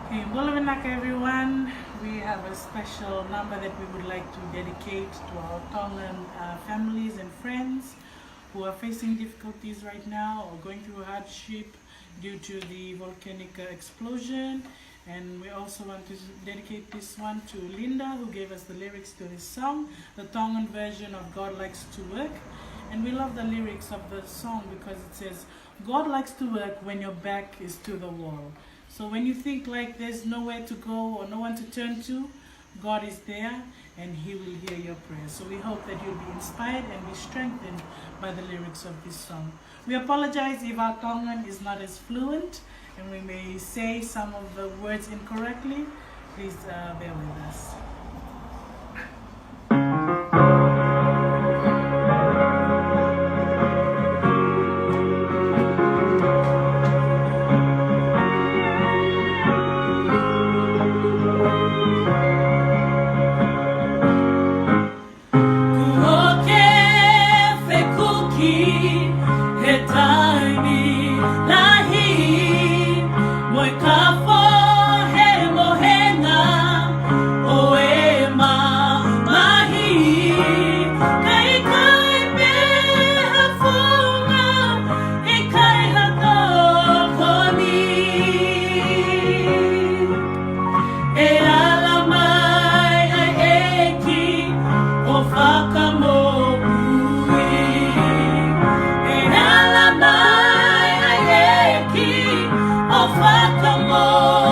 Hey, Bulavinaka everyone. We have a special number that we would like to dedicate to our Tongan families and friends who are facing difficulties right now or going through hardship due to the volcanic explosion. And we also want to dedicate this one to Linda, who gave us the lyrics to this song, the Tongan version of God Likes to Work. And we love the lyrics of the song because it says, God likes to work when your back is to the wall. So when you think like there's nowhere to go or no one to turn to, God is there and He will hear your prayers. So we hope that you'll be inspired and be strengthened by the lyrics of this song. We apologize if our Tongan is not as fluent and we may say some of the words incorrectly. Please bear with us. Fakamo'Ui, Fakamo'Ui.